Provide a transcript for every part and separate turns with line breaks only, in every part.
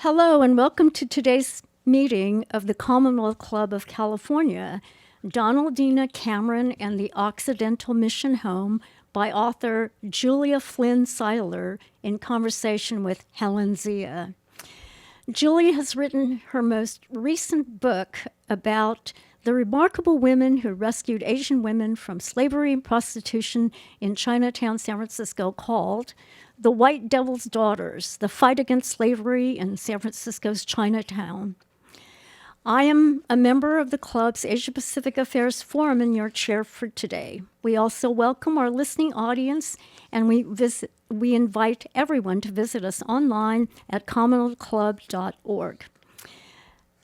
Hello, and welcome to today's meeting of the Commonwealth Club of California, Donaldina Cameron and the Occidental Mission Home by author Julia Flynn Seiler in conversation with Helen Zia. Julia has written her most recent book about the remarkable women who rescued Asian women from slavery and prostitution in Chinatown, San Francisco, called The White Devil's Daughters, The Fight Against Slavery in San Francisco's Chinatown. I am a member of the club's Asia Pacific Affairs Forum and your chair for today. We also welcome our listening audience, and we invite everyone to visit us online at commonwealthclub.org.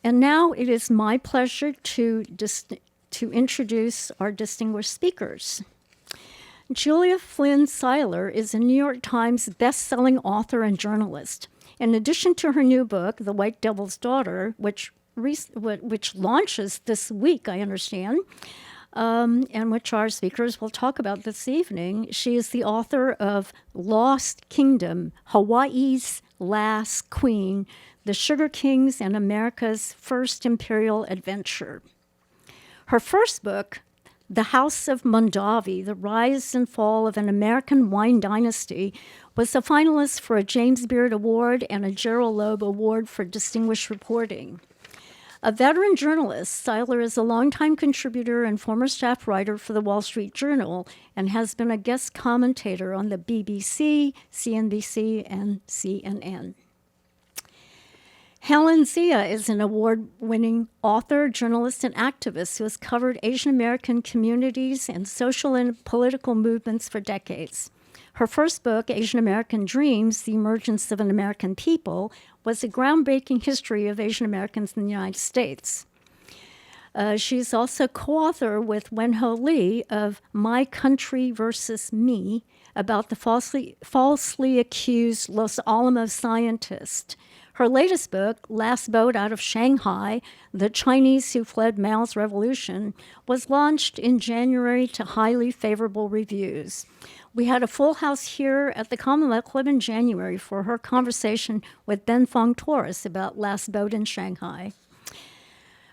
And now it is my pleasure to introduce our distinguished speakers. Julia Flynn Seiler is a New York Times best-selling author and journalist. In addition to her new book, The White Devil's Daughter, which launches this week, I understand, and which our speakers will talk about this evening, she is the author of Lost Kingdom, Hawaii's Last Queen, The Sugar Kings and America's First Imperial Adventure. Her first book, The House of Mondavi, The Rise and Fall of an American Wine Dynasty, was a finalist for a James Beard Award and a Gerald Loeb Award for Distinguished Reporting. A veteran journalist, Seiler is a longtime contributor and former staff writer for the Wall Street Journal and has been a guest commentator on the BBC, CNBC, and CNN. Helen Zia is an award-winning author, journalist, and activist who has covered Asian American communities and social and political movements for decades. Her first book, Asian American Dreams, The Emergence of an American People, was a groundbreaking history of Asian Americans in the United States. She's also co-author with Wenho Lee of My Country versus Me, about the falsely accused Los Alamos scientist. Her latest book, Last Boat Out of Shanghai, The Chinese Who Fled Mao's Revolution, was launched in January to highly favorable reviews. We had a full house here at the Commonwealth Club in January for her conversation with Ben Fong Torres about Last Boat in Shanghai.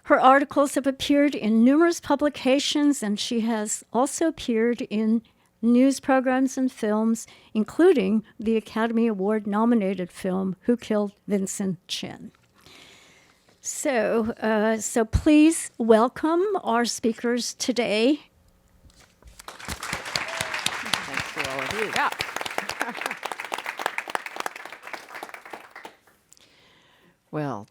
Her articles have appeared in numerous publications, and she has also appeared in news programs and films, including the Academy Award-nominated film Who Killed Vincent Chin. So please welcome our speakers today.
Thanks to all of you. Yeah. Well,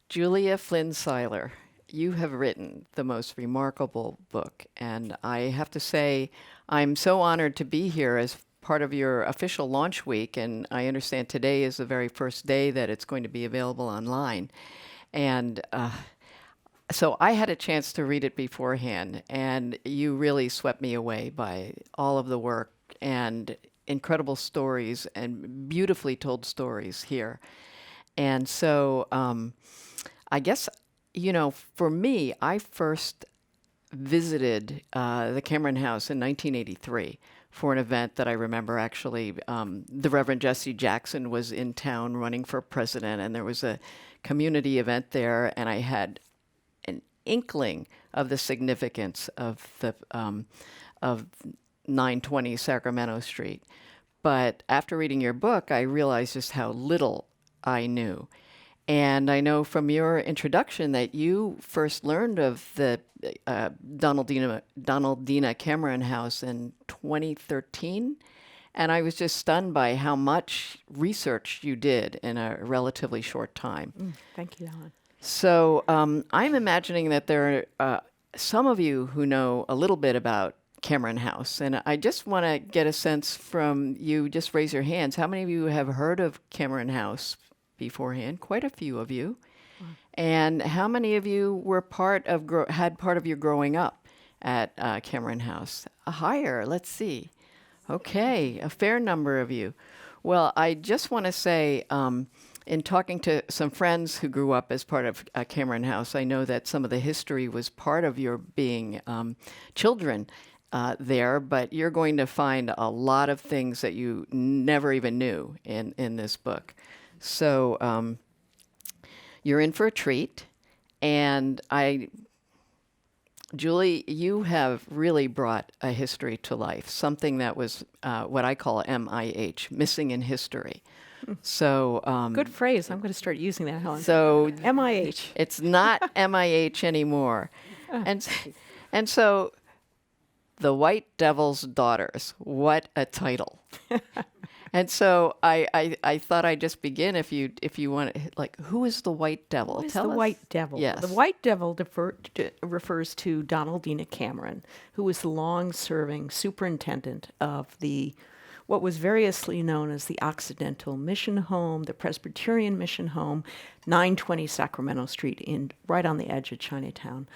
Julia Flynn Seiler, you have written the most remarkable book, and I have to say I'm so honored to be here as part of your official launch week, and I understand today is the very first day that it's going to be available online. And so I had a chance to read it beforehand, and you really swept me away by all of the work and incredible stories and beautifully told stories here. And so I guess, for me, I first visited the Cameron House in 1983 for an event that I remember actually. The Reverend Jesse Jackson was in town running for president, and there was a community event there, and I had an inkling of the significance of the of 920 Sacramento Street. But after reading your book, I realized just how little I knew. And I know from your introduction that you first learned of the Donaldina Cameron House in 2013. And I was just stunned by how much research you did in a relatively short time.
Thank you, Helen.
So I'm imagining that there are some of you who know a little bit about Cameron House. And I just want to get a sense from you, just raise your hands. How many of you have heard of Cameron House beforehand? Quite a few of you. Wow. And how many of you were had part of your growing up at Cameron House? Higher, let's see. Okay, a fair number of you. Well, I just want to say, in talking to some friends who grew up as part of Cameron House, I know that some of the history was part of your being children there, but you're going to find a lot of things that you never even knew in this book. So you're in for a treat. And Julie, you have really brought a history to life, something that was what I call MIH, missing in history. So,
Good phrase. I'm going to start using that, Helen.
so
MIH.
it's not MIH anymore. And, and so, The White Devil's Daughters, what a title. And so I thought I'd just begin if you want to, like, who is the White Devil?
What is
Tell
the
us.
White Devil?
Yes.
The White Devil refers to Donaldina Cameron, who was the long-serving superintendent of what was variously known as the Occidental Mission Home, the Presbyterian Mission Home, 920 Sacramento Street, right on the edge of Chinatown.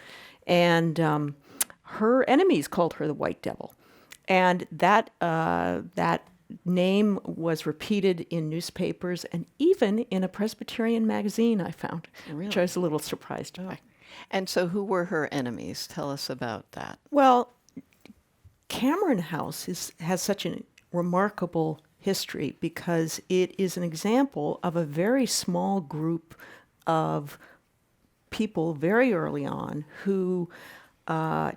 And her enemies called her the White Devil. And that name was repeated in newspapers and even in a Presbyterian magazine I found, which I was a little surprised by.
And so, who were her enemies? Tell us about that.
Well, Cameron House has such a remarkable history because it is an example of a very small group of people very early on who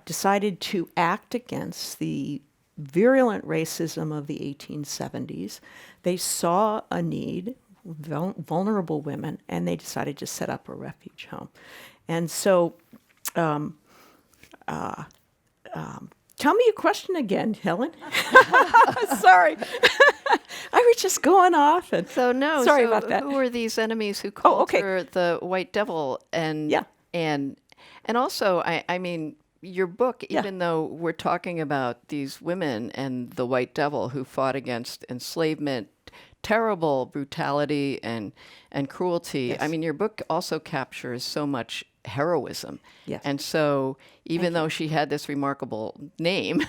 decided to act against the virulent racism of the 1870s. They saw a need, vulnerable women, and they decided to set up a refuge home. And so, tell me your question again, Helen. Sorry. I was just going off. And
So no,
sorry
so
about that.
who were these enemies who called
okay.
her the White Devil? And
Yeah.
and also, I mean, your book,
Yeah.
even though we're talking about these women and the White Devil who fought against enslavement, terrible brutality and cruelty.
Yes.
I mean, your book also captures so much heroism.
Yes.
And so, even though she had this remarkable name,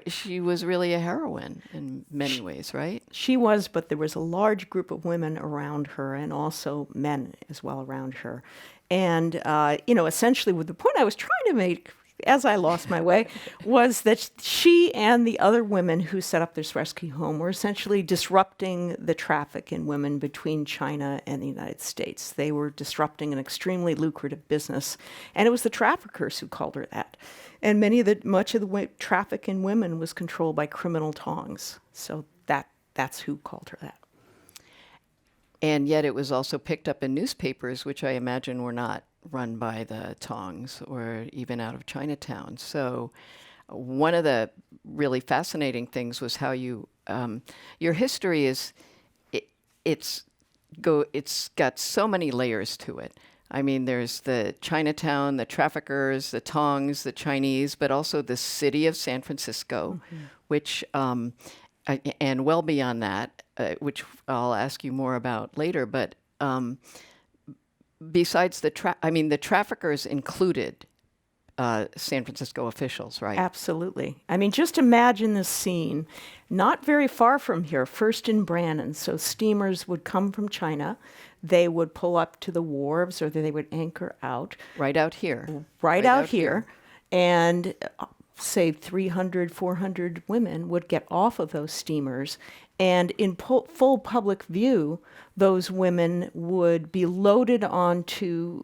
she was really a heroine in many ways, right?
She was, but there was a large group of women around her and also men as well around her. And, essentially with the point I was trying to make as I lost my way was that she and the other women who set up this rescue home were essentially disrupting the traffic in women between China and the United States. They were disrupting an extremely lucrative business. And it was the traffickers who called her that. And much of the traffic in women was controlled by criminal tongs. So that's who called her that.
And yet it was also picked up in newspapers, which I imagine were not run by the Tongs or even out of Chinatown. So one of the really fascinating things was how your history is, it's got so many layers to it. I mean, there's the Chinatown, the traffickers, the Tongs, the Chinese, but also the city of San Francisco, which, and well beyond that, which I'll ask you more about later. But besides the traffickers included San Francisco officials, right?
Absolutely. I mean, just imagine this scene, not very far from here, first in Brannan. So steamers would come from China. They would pull up to the wharves or they would anchor out.
Right out here.
Right out here. And say 300, 400 women would get off of those steamers. And in full public view, those women would be loaded onto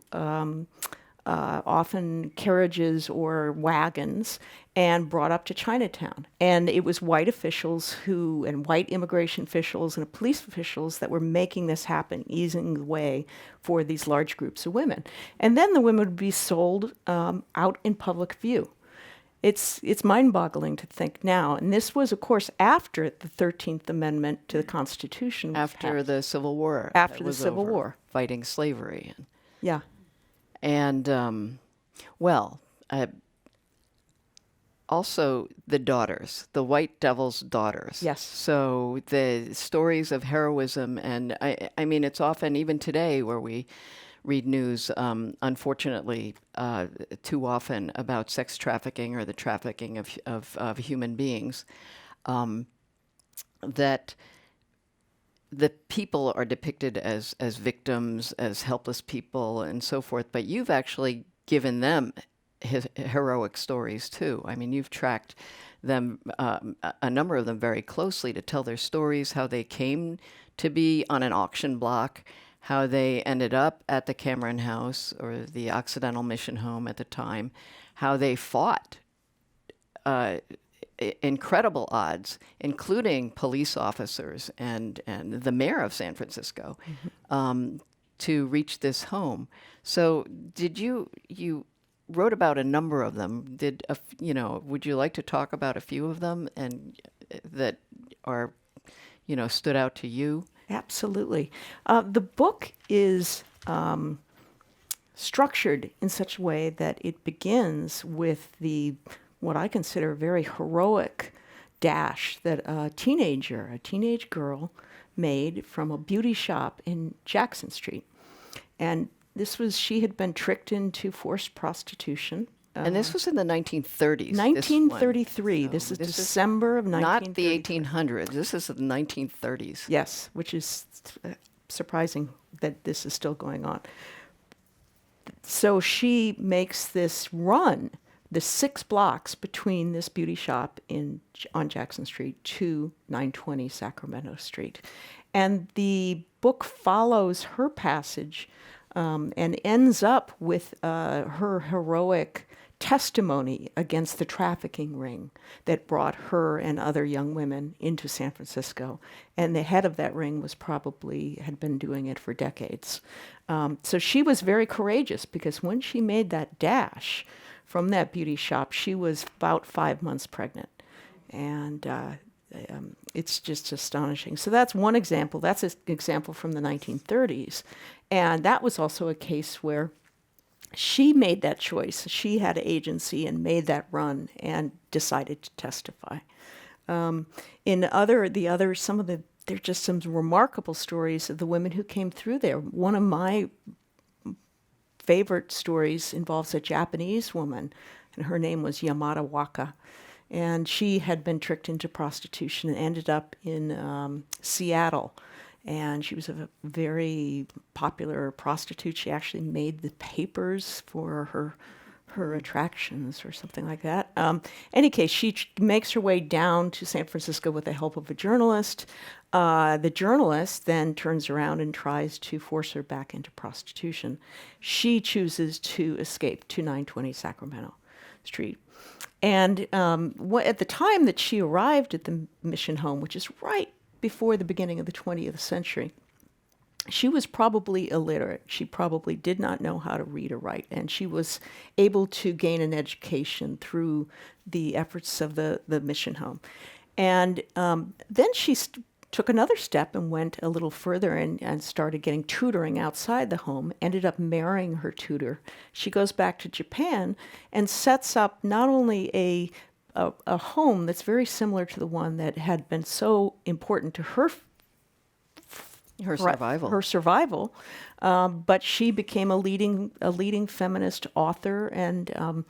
often carriages or wagons and brought up to Chinatown. And it was white officials and white immigration officials and police officials that were making this happen, easing the way for these large groups of women. And then the women would be sold out in public view. It's mind-boggling to think now. And this was, of course, after the 13th Amendment to the Constitution.
After the Civil War.
After the Civil War.
Fighting slavery.
Yeah.
And, also the daughters, the White Devil's daughters.
Yes.
So the stories of heroism, and I mean, it's often, even today, where we read news, unfortunately, too often about sex trafficking or the trafficking of human beings, that the people are depicted as victims, as helpless people, and so forth. But you've actually given them heroic stories too. I mean, you've tracked them, a number of them, very closely to tell their stories, how they came to be on an auction block, how they ended up at the Cameron House or the Occidental Mission Home at the time, how they fought incredible odds, including police officers and the mayor of San Francisco, to reach this home. So, did you wrote about a number of them? Would you like to talk about a few of them and that are, stood out to you?
Absolutely. The book is structured in such a way that it begins with what I consider a very heroic dash that a teenage girl, made from a beauty shop in Jackson Street. And she had been tricked into forced prostitution.
And this was in the 1930s.
1933.
This
is December of 1933.
Not the 1800s. This is the 1930s.
Yes, which is surprising that this is still going on. So she makes this run, the 6 blocks between this beauty shop on Jackson Street to 920 Sacramento Street. And the book follows her passage and ends up with her heroic testimony against the trafficking ring that brought her and other young women into San Francisco. And the head of that ring had been doing it for decades. So she was very courageous, because when she made that dash from that beauty shop, she was about 5 months pregnant. And it's just astonishing. So that's one example. That's an example from the 1930s. And that was also a case where she made that choice. She had agency and made that run and decided to testify. There're just some remarkable stories of the women who came through there. One of my favorite stories involves a Japanese woman, and her name was Yamada Waka. And she had been tricked into prostitution and ended up in Seattle. And she was a very popular prostitute. She actually made the papers for her attractions or something like that. Any case, she makes her way down to San Francisco with the help of a journalist. The journalist then turns around and tries to force her back into prostitution. She chooses to escape to 920 Sacramento Street. And at the time that she arrived at the mission home, which is right before the beginning of the 20th century, she was probably illiterate. She probably did not know how to read or write, and she was able to gain an education through the efforts of the mission home. And then she took another step and went a little further and started getting tutoring outside the home, ended up marrying her tutor. She goes back to Japan and sets up not only a home that's very similar to the one that had been so important to her survival, but she became a leading feminist author, and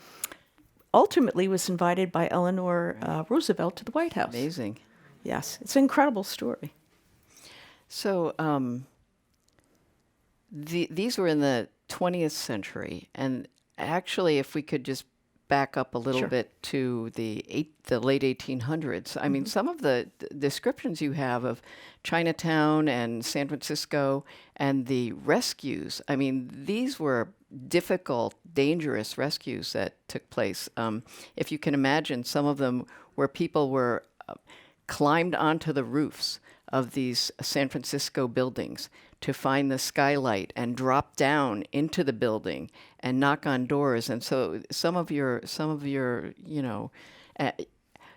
ultimately was invited by Eleanor Roosevelt to the White House.
Amazing.
Yes, it's an incredible story.
So these were in the 20th century, and actually, if we could just back up a little bit to the late 1800s. I mean, some of the descriptions you have of Chinatown and San Francisco and the rescues, I mean, these were difficult, dangerous rescues that took place. If you can imagine, some of them where people were climbed onto the roofs of these San Francisco buildings to find the skylight and drop down into the building and knock on doors. And so some of your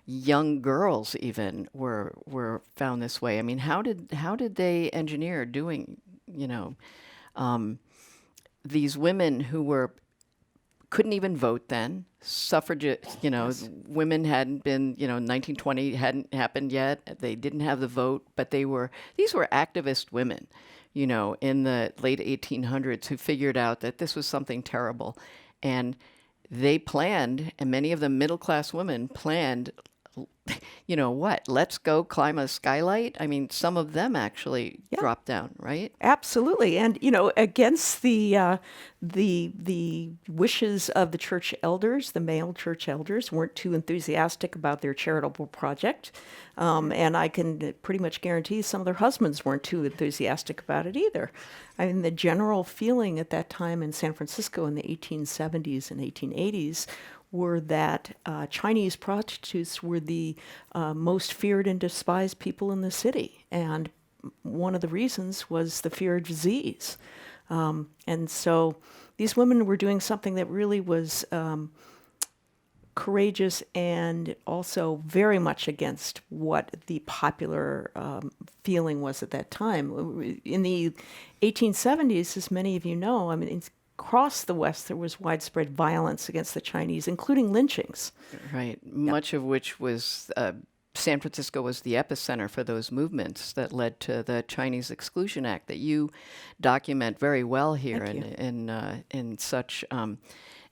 young girls even were found this way. I mean, how did they engineer doing, these women who couldn't even vote then, suffragette,
Yes.
women hadn't been, 1920 hadn't happened yet. They didn't have the vote, but these were activist women, in the late 1800s who figured out that this was something terrible. And they planned, and many of them middle-class women planned you know what, let's go climb a skylight. I mean, some of them actually
Yeah.
dropped down, right?
Absolutely, and against the wishes of the church elders, the male church elders weren't too enthusiastic about their charitable project, and I can pretty much guarantee some of their husbands weren't too enthusiastic about it either. I mean, the general feeling at that time in San Francisco in the 1870s and 1880s were that Chinese prostitutes were the most feared and despised people in the city, and one of the reasons was the fear of disease. And so these women were doing something that really was courageous and also very much against what the popular feeling was at that time. In the 1870s, as many of you know, I mean, across the West, there was widespread violence against the Chinese, including lynchings.
Right. Much of which was San Francisco was the epicenter for those movements that led to the Chinese Exclusion Act that you document very well here
Thank
in such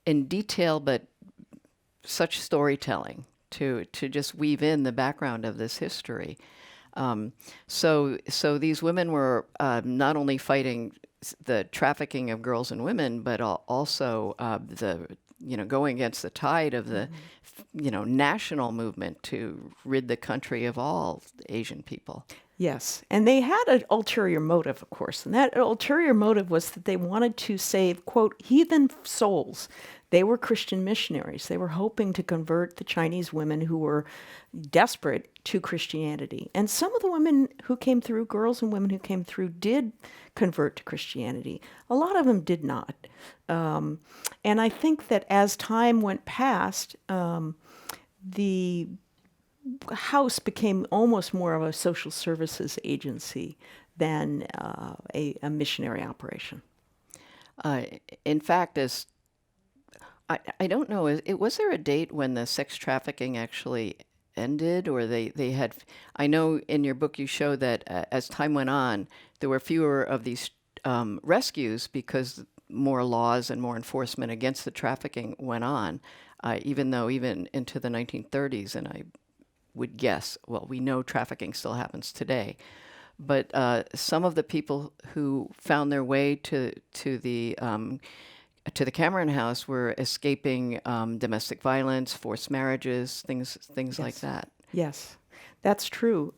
in detail, but such storytelling to just weave in the background of this history. So these women were not only fighting the trafficking of girls and women, but also the going against the tide of the national movement to rid the country of all Asian people.
Yes, and they had an ulterior motive, of course, and that ulterior motive was that they wanted to save, quote, heathen souls. They were Christian missionaries. They were hoping to convert the Chinese women who were desperate to Christianity. And some of the women who came through, girls and women who came through, did convert to Christianity. A lot of them did not. And I think that as time went past, the house became almost more of a social services agency than a missionary operation.
In fact, as I don't know, was there a date when the sex trafficking actually ended, or they had? I know in your book you show that as time went on, there were fewer of these rescues because more laws and more enforcement against the trafficking went on, even into the 1930s, and I would guess, well, we know trafficking still happens today, but some of the people who found their way to the Cameron House were escaping domestic violence, forced marriages, things like that.
Yes, that's true.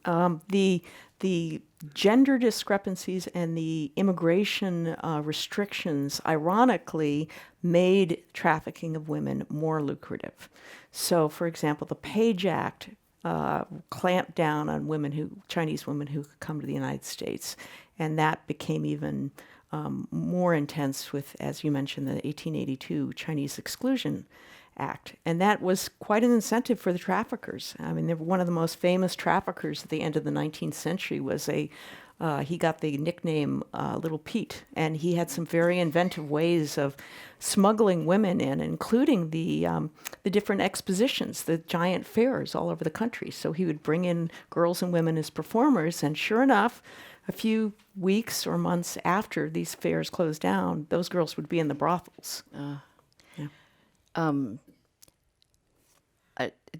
The gender discrepancies and the immigration restrictions, ironically, made trafficking of women more lucrative. So, for example, the Page Act clamped down on Chinese women who could come to the United States, and that became even more intense with, as you mentioned, the 1882 Chinese Exclusion Act. And that was quite an incentive for the traffickers. I mean, one of the most famous traffickers at the end of the 19th century was he got the nickname Little Pete, and he had some very inventive ways of smuggling women in, including the different expositions, the giant fairs all over the country. So he would bring in girls and women as performers, and sure enough, a few weeks or months after these fairs closed down, those girls would be in the brothels.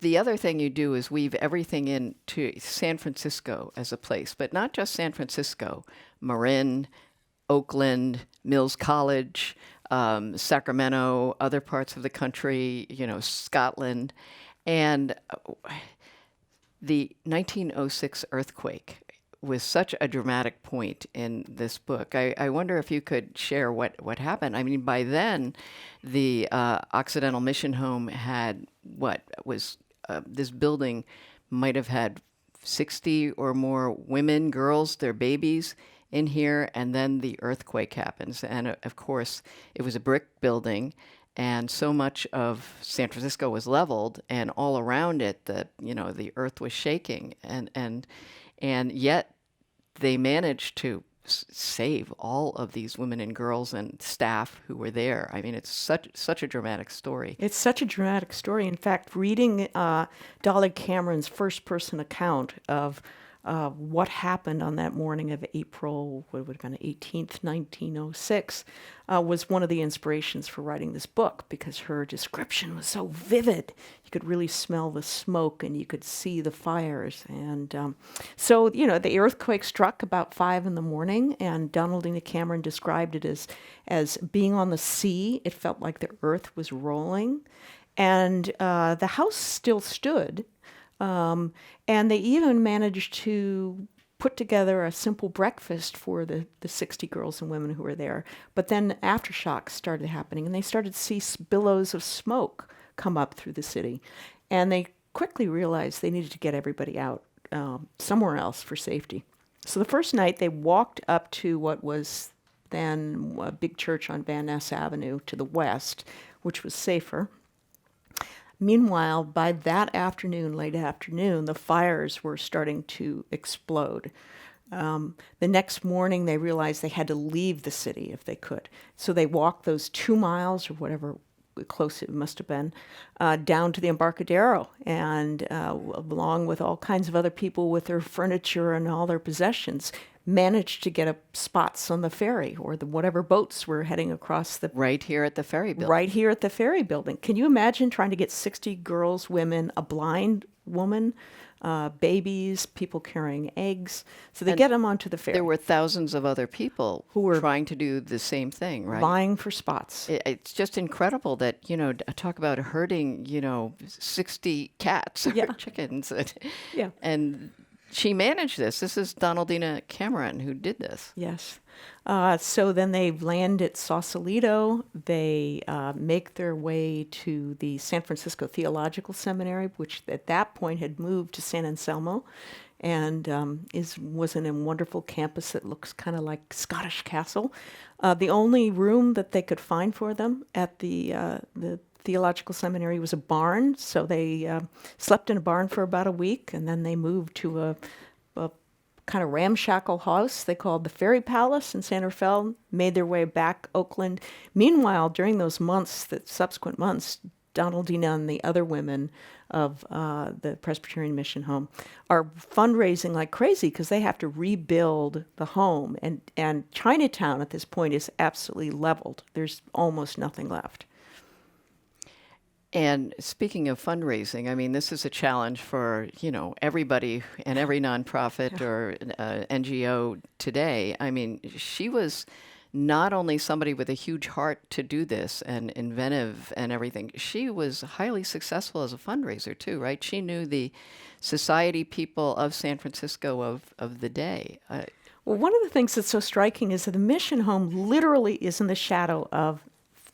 The other thing you do is weave everything into San Francisco as a place, but not just San Francisco, Marin, Oakland, Mills College, Sacramento, other parts of the country, Scotland. And the 1906 earthquake was such a dramatic point in this book. I wonder if you could share what happened. I mean, by then, the Occidental Mission Home had this building might have had 60 or more women, girls, their babies in here, and then the earthquake happens. And of course, it was a brick building, and so much of San Francisco was leveled, and all around it, the earth was shaking, and yet they managed to save all of these women and girls and staff who were there. I mean, it's such a dramatic story.
It's such a dramatic story. In fact, reading Dolly Cameron's first-person account of what happened on that morning of April, what would have been 18th, 1906, was one of the inspirations for writing this book, because her description was so vivid. You could really smell the smoke and you could see the fires. And so, the earthquake struck about 5 in the morning, and Donaldina Cameron described it as being on the sea. It felt like the earth was rolling. And the house still stood. And they even managed to put together a simple breakfast for the 60 girls and women who were there. But then aftershocks started happening, and they started to see billows of smoke come up through the city. And they quickly realized they needed to get everybody out somewhere else for safety. So the first night, they walked up to what was then a big church on Van Ness Avenue to the west, which was safer. Meanwhile, by that afternoon, late afternoon, the fires were starting to explode. The next morning, they realized they had to leave the city if they could. So they walked those 2 miles or whatever close it must have been, down to the Embarcadero, and along with all kinds of other people with their furniture and all their possessions, managed to get up spots on the ferry or whatever boats were heading across the...
Right here at the ferry building.
Right here at the ferry building. Can you imagine trying to get 60 girls, women, a blind woman, babies, people carrying eggs? So they get them onto the ferry.
There were thousands of other people
who were
trying to do the same thing, right?
vying for spots.
It's just incredible that, talk about herding, 60 cats
Yeah.
or chickens.
Yeah.
And she managed this. This is Donaldina Cameron who did this.
Yes. So then they land at Sausalito. They make their way to the San Francisco Theological Seminary, which at that point had moved to San Anselmo, and was in a wonderful campus that looks kind of like Scottish Castle. The only room that they could find for them at the Theological Seminary was a barn, so they slept in a barn for about a week, and then they moved to a kind of ramshackle house they called the Ferry Palace in Santa Fe, made their way back Oakland. Meanwhile, during those months, the subsequent months, Donaldina and the other women of the Presbyterian Mission Home are fundraising like crazy because they have to rebuild the home. And Chinatown at this point is absolutely leveled. There's almost nothing left.
And speaking of fundraising, I mean, this is a challenge for, everybody and every nonprofit or NGO today. I mean, she was not only somebody with a huge heart to do this and inventive and everything, she was highly successful as a fundraiser too, right? She knew the society people of San Francisco of the day.
Well, one of the things that's so striking is that the Mission Home literally is in the shadow of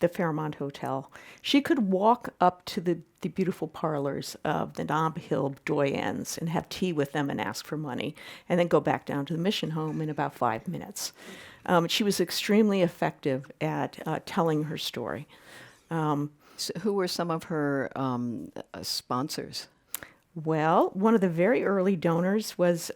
the Fairmont Hotel. She could walk up to the beautiful parlors of the Nob Hill doyens and have tea with them and ask for money, and then go back down to the Mission Home in about 5 minutes. She was extremely effective at telling her story.
So who were some of her sponsors?
Well, one of the very early donors was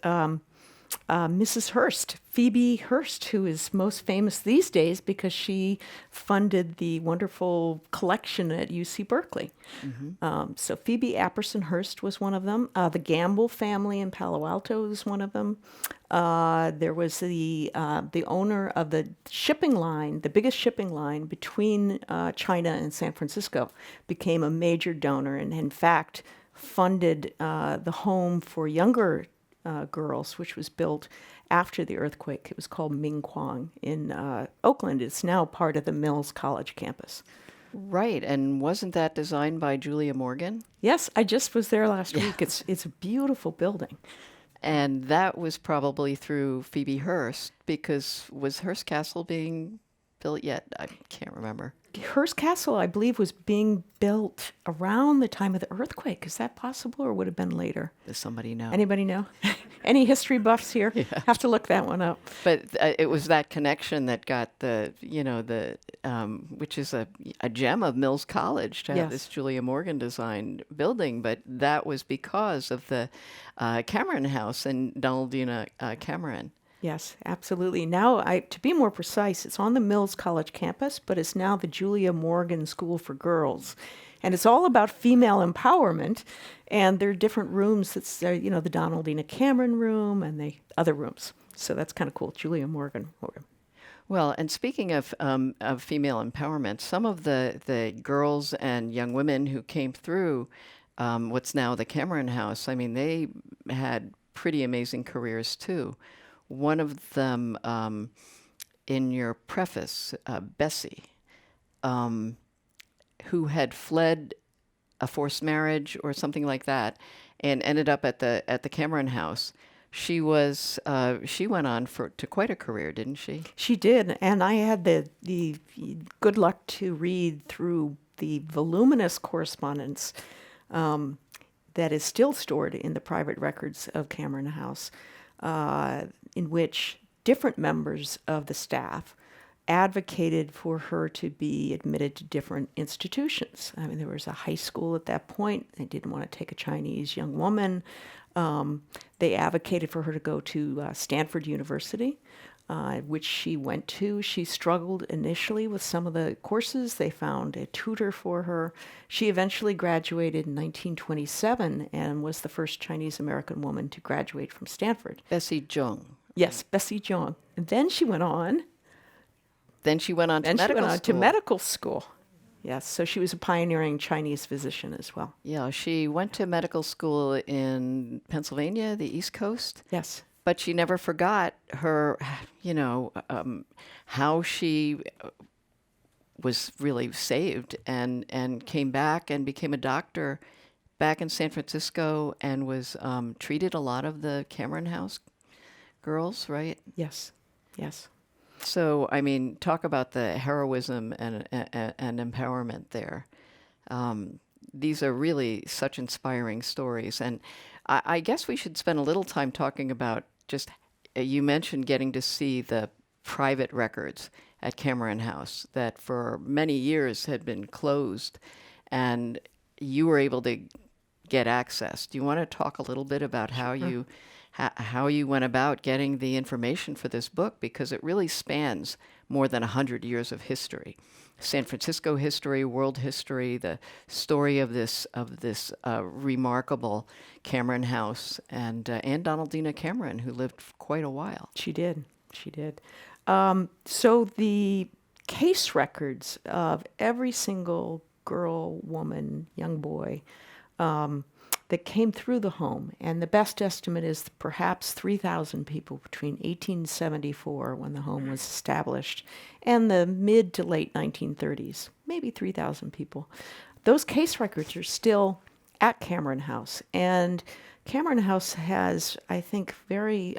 Mrs. Hearst, Phoebe Hearst, who is most famous these days because she funded the wonderful collection at UC Berkeley. Mm-hmm. So Phoebe Apperson Hearst was one of them. The Gamble family in Palo Alto was one of them. There was the owner of the shipping line, the biggest shipping line between China and San Francisco, became a major donor and, in fact, funded the home for younger girls, which was built after the earthquake. It was called Ming Kwang in Oakland. It's now part of the Mills College campus.
Right, and wasn't that designed by Julia Morgan?
Yes, I just was there last week. It's a beautiful building.
And that was probably through Phoebe Hearst, because was Hearst Castle being built yet? I can't remember.
Hearst Castle, I believe, was being built around the time of the earthquake. Is that possible, or would it have been later?
Does somebody know?
Anybody know? Any history buffs here?
Yeah.
Have to look that one up.
But it was that connection that got which is a gem of Mills College to have
Yes.
this Julia Morgan designed building. But that was because of the Cameron House and Donaldina Cameron.
Yes, absolutely. Now, to be more precise, it's on the Mills College campus, but it's now the Julia Morgan School for Girls. And it's all about female empowerment. And there are different rooms. It's, the Donaldina Cameron room and the other rooms. So that's kind of cool. Julia Morgan.
Well, and speaking of female empowerment, some of the girls and young women who came through what's now the Cameron House, I mean, they had pretty amazing careers too. One of them, in your preface, Bessie, who had fled a forced marriage or something like that, and ended up at the Cameron House. She went on to quite a career, didn't she?
She did, and I had the good luck to read through the voluminous correspondence that is still stored in the private records of Cameron House, in which different members of the staff advocated for her to be admitted to different institutions. I mean, there was a high school at that point. They didn't want to take a Chinese young woman. They advocated for her to go to Stanford University, which she went to. She struggled initially with some of the courses. They found a tutor for her. She eventually graduated in 1927 and was the first Chinese American woman to graduate from Stanford.
Bessie Zhong.
Yes, Bessie Zhong. And then she went on.
Then she went on to medical school.
To medical school. Yes, so she was a pioneering Chinese physician as well.
Yeah, she went to medical school in Pennsylvania, the East Coast.
Yes.
But she never forgot her, how she was really saved and came back and became a doctor back in San Francisco and was treated a lot of the Cameron House girls, right?
Yes, yes.
So, I mean, talk about the heroism and empowerment there. These are really such inspiring stories. And I guess we should spend a little time talking about just, you mentioned getting to see the private records at Cameron House that for many years had been closed, and you were able to get access. Do you want to talk a little bit about how you went about getting the information for this book, because it really spans more than 100 years of history. San Francisco history, world history, the story of this remarkable Cameron House, and Donaldina Cameron, who lived for quite a while.
She did. So the case records of every single girl, woman, young boy that came through the home, and the best estimate is perhaps 3,000 people between 1874, when the home was established, and the mid to late 1930s, maybe 3,000 people. Those case records are still at Cameron House, and Cameron House has, I think, very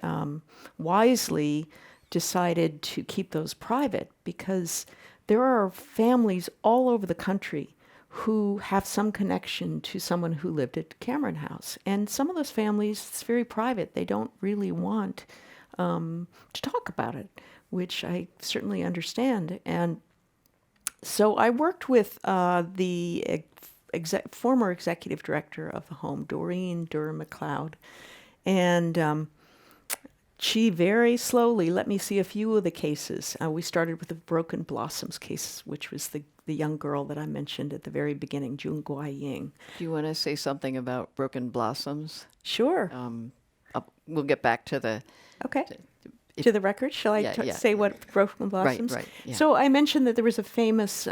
wisely decided to keep those private, because there are families all over the country who have some connection to someone who lived at Cameron House. And some of those families, it's very private. They don't really want to talk about it, which I certainly understand. And so I worked with the former executive director of the home, Doreen Durham McLeod, and she very slowly let me see a few of the cases. We started with the Broken Blossoms case, which was the young girl that I mentioned at the very beginning, June Guai-Ying.
Do you want to say something about Broken Blossoms?
Sure.
We'll get back to the...
Okay. To the record? Shall I say what Broken Blossoms?
Right. Yeah.
So I mentioned that there was a famous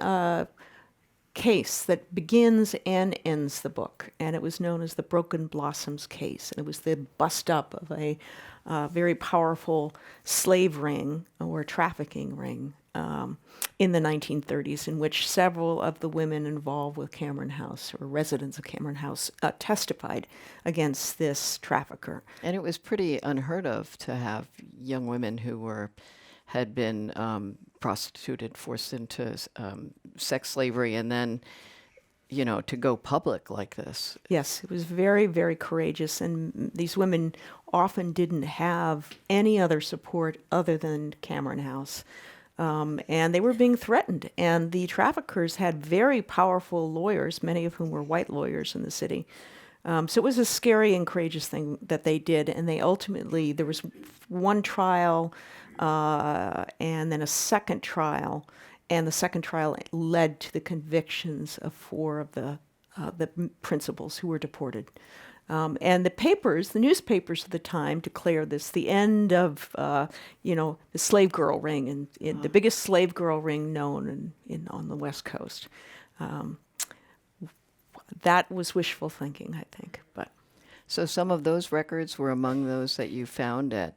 case that begins and ends the book, and it was known as the Broken Blossoms case. And it was the bust up of a very powerful slave ring or trafficking ring in the 1930s, in which several of the women involved with Cameron House, or residents of Cameron House, testified against this trafficker.
And it was pretty unheard of to have young women who had been prostituted, forced into sex slavery, and then, to go public like this.
Yes, it was very, very courageous, and these women often didn't have any other support other than Cameron House. And they were being threatened, and the traffickers had very powerful lawyers, many of whom were white lawyers in the city, So it was a scary and courageous thing that they did, and they ultimately, there was one trial and then a second trial, and the second trial led to the convictions of four of the principals who were deported. And the papers, the newspapers of the time, declared this the end of, the slave girl ring, and the biggest slave girl ring known on the West Coast. That was wishful thinking, I think. But
So some of those records were among those that you found at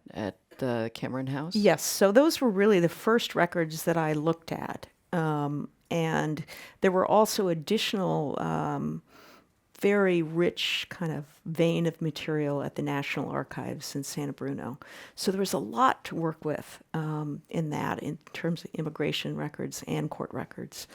the Cameron House?
yes, so those were really the first records that I looked at. And there were also additional very rich kind of vein of material at the National Archives in Santa Bruno. So there was a lot to work with in that, in terms of immigration records and court records.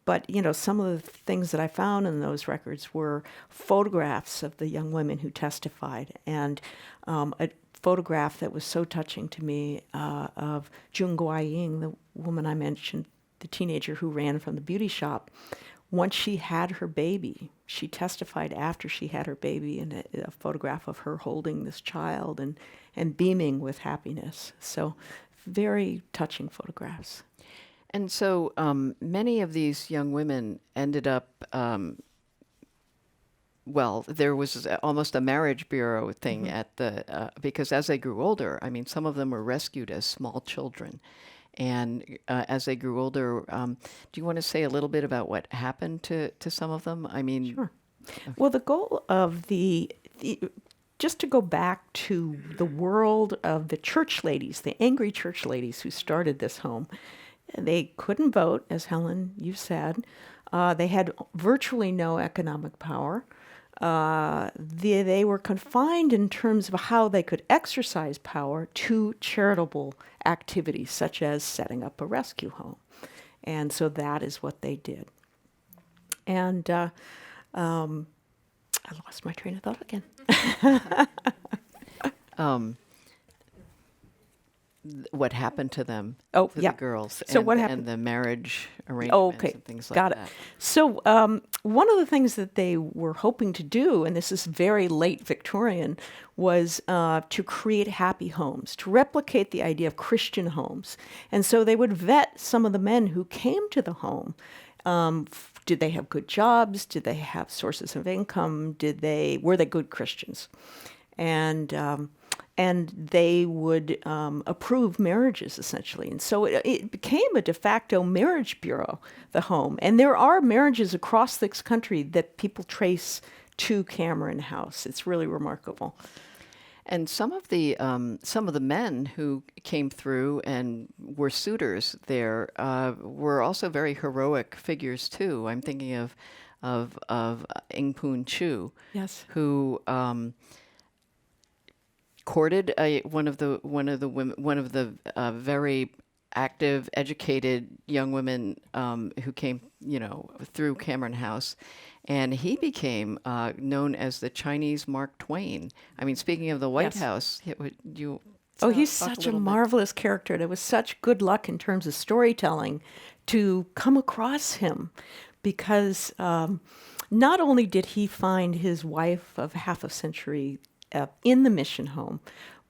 But, some of the things that I found in those records were photographs of the young women who testified, and a photograph that was so touching to me of June Guaying, the woman I mentioned, the teenager who ran from the beauty shop. Once she had her baby, she testified after she had her baby, in a photograph of her holding this child and beaming with happiness. So very touching photographs.
And so many of these young women ended up, there was almost a marriage bureau thing at the, because as they grew older, I mean, some of them were rescued as small children. And as they grew older, do you want to say a little bit about what happened to some of them? I mean,
Sure. Well, the goal of just to go back to the world of the church ladies, the angry church ladies who started this home, they couldn't vote, as Helen, you said. They had virtually no economic power. They were confined in terms of how they could exercise power to charitable activities, such as setting up a rescue home. And so that is what they did. And I lost my train of thought again.
What happened to them,
Oh,
to
yeah.
the girls,
So
and,
what happened?
and the marriage arrangements
Oh, okay,
and things like
got
that.
it. So one of the things that they were hoping to do, and this is very late Victorian, was to create happy homes, to replicate the idea of Christian homes. And so they would vet some of the men who came to the home. Did they have good jobs? Did they have sources of income? Were they good Christians? And they would approve marriages, essentially. And so it became a de facto marriage bureau, the home. And there are marriages across this country that people trace to Cameron House. It's really remarkable.
And some of the men who came through and were suitors there were also very heroic figures too. I'm thinking of Ng Poon Chu,
Yes.
who courted one of the very active, educated young women who came, through Cameron House, and he became known as the Chinese Mark Twain. I mean, speaking of the White
Yes.
House, you.
Oh, he's
talk
such a
little bit.
marvelous character. And it was such good luck in terms of storytelling to come across him, because not only did he find his wife of half a century in the mission home,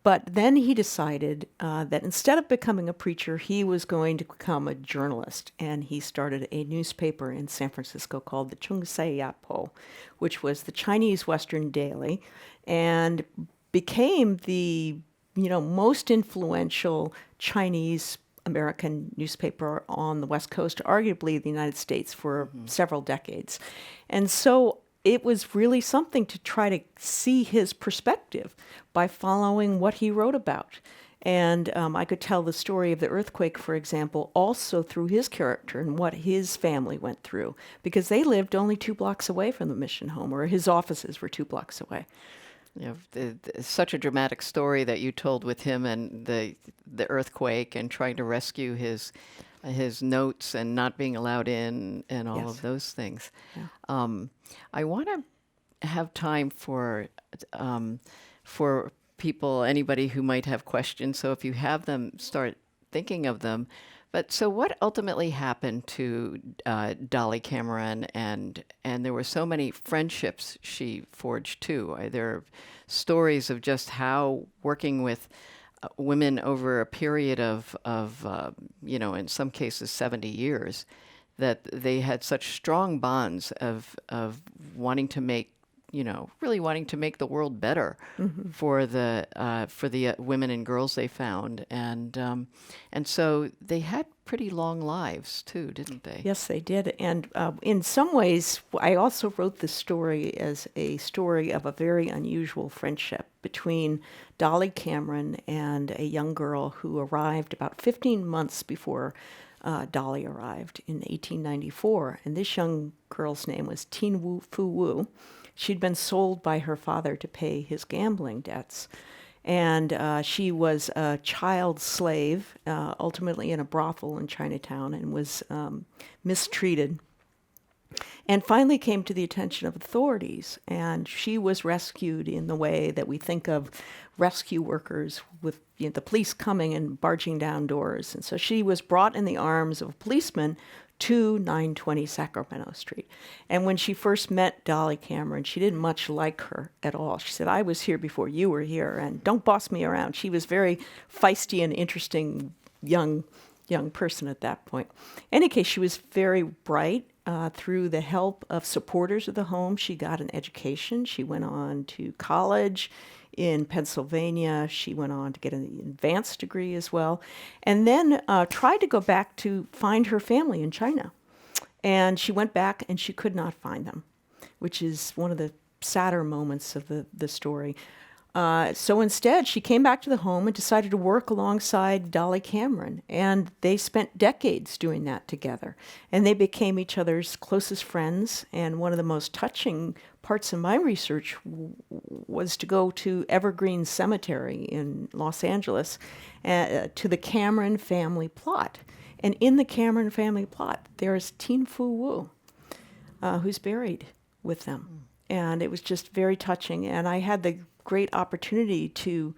but then he decided that instead of becoming a preacher, he was going to become a journalist. And he started a newspaper in San Francisco called the Chung Sai Yapo, which was the Chinese Western Daily, and became the most influential Chinese American newspaper on the West Coast, arguably the United States, for several decades. And so it was really something to try to see his perspective by following what he wrote about. And I could tell the story of the earthquake, for example, also through his character and what his family went through, because they lived only 2 blocks away from the mission home, or his offices were 2 blocks away.
Such a dramatic story that you told with him and the earthquake and trying to rescue his notes and not being allowed in and all
Yes.
of those things.
Yeah.
I want to have time for people, anybody who might have questions. So if you have them, start thinking of them. But so what ultimately happened to Dolly Cameron, and there were so many friendships she forged too. There are stories of just how working with women over a period of in some cases 70 years, that they had such strong bonds of wanting to make, really wanting to make the world better for the women and girls they found, and so they had pretty long lives too, didn't they?
Yes, they did. And in some ways, I also wrote this story as a story of a very unusual friendship between Dolly Cameron and a young girl who arrived about 15 months before Dolly arrived in 1894. And this young girl's name was Tin Fu Wu. She'd been sold by her father to pay his gambling debts. And she was a child slave, ultimately in a brothel in Chinatown, and was mistreated. And finally came to the attention of authorities. And she was rescued in the way that we think of rescue workers, with the police coming and barging down doors. And so she was brought in the arms of a policeman to 920 Sacramento Street. And when she first met Dolly Cameron, she didn't much like her at all. She said, "I was here before you were here, and don't boss me around." She was very feisty and interesting young person at that point. In any case, she was very bright. Through the help of supporters of the home, she got an education. She went on to college in Pennsylvania. She went on to get an advanced degree as well, and then tried to go back to find her family in China. And she went back and she could not find them, which is one of the sadder moments of the story. So instead, she came back to the home and decided to work alongside Dolly Cameron. And they spent decades doing that together. And they became each other's closest friends. And one of the most touching parts of my research was to go to Evergreen Cemetery in Los Angeles, to the Cameron family plot. And in the Cameron family plot, there's Tin Fu Wu, who's buried with them. And it was just very touching. And I had the great opportunity to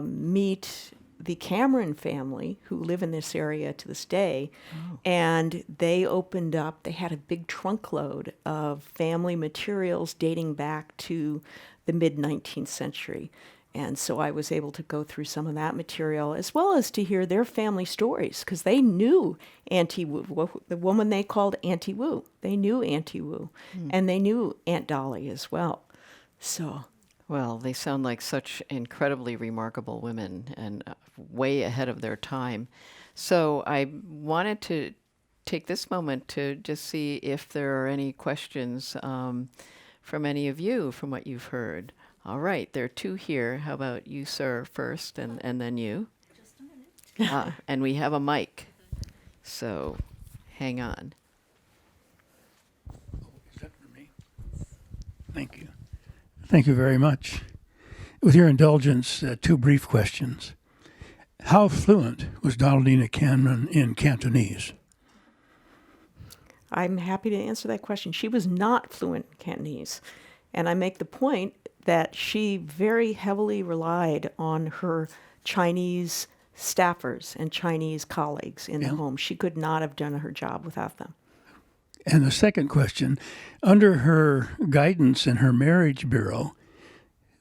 meet the Cameron family, who live in this area to this day. Oh. And they had a big trunk load of family materials dating back to the mid-19th century. And so I was able to go through some of that material, as well as to hear their family stories, because they knew Auntie Wu, the woman they called Auntie Wu. They knew Auntie Wu, and they knew Aunt Dolly as well. So...
Well, they sound like such incredibly remarkable women and way ahead of their time. So I wanted to take this moment to just see if there are any questions from any of you from what you've heard. All right, there are two here. How about you, sir, first, and then you?
Just a minute.
And we have a mic, so hang on.
Is that for me? Thank you. Thank you very much. With your indulgence, two brief questions. How fluent was Donaldina Cameron in Cantonese?
I'm happy to answer that question. She was not fluent in Cantonese. And I make the point that she very heavily relied on her Chinese staffers and Chinese colleagues in the home. She could not have done her job without them.
And the second question, under her guidance in her marriage bureau,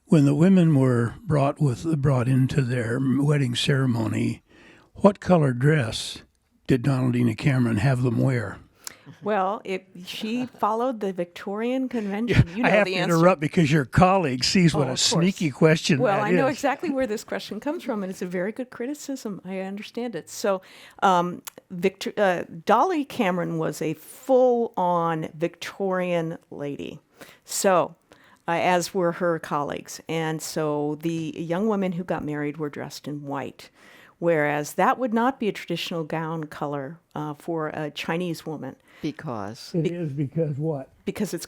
when the women were brought into their wedding ceremony, what color dress did Donaldina Cameron have them wear?
Well, she followed the Victorian convention. You know
I have
the
to
answer.
interrupt because your colleague sees what a
Of
sneaky
course.
question
Well,
that
I know
is.
exactly where this question comes from, and it's a very good criticism. I understand it. So, Dolly Cameron was a full-on Victorian lady. So, as were her colleagues. And so the young women who got married were dressed in white, whereas that would not be a traditional gown color for a Chinese woman.
Because
It is because what?
Because it's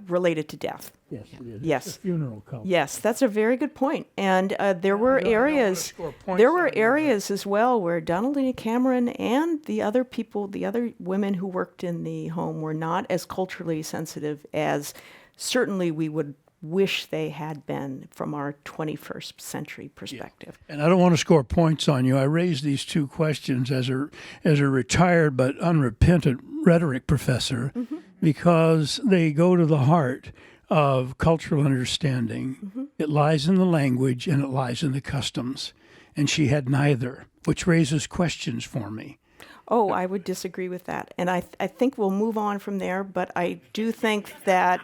related to death.
Yes, it is.
Yes.
It's a funeral color.
Yes, that's a very good point. And there were
I don't wanna
areas,
score points
there were
on you,
areas as well where Donaldina Cameron and the other people, the other women who worked in the home were not as culturally sensitive as certainly we would wish they had been from our 21st century perspective.
And I don't want to score points on you. I raised these two questions as a retired but unrepentant rhetoric professor because they go to the heart of cultural understanding. It lies in the language and it lies in the customs. And she had neither, which raises questions for me.
Oh, I would disagree with that. And I think we'll move on from there, but I do think that,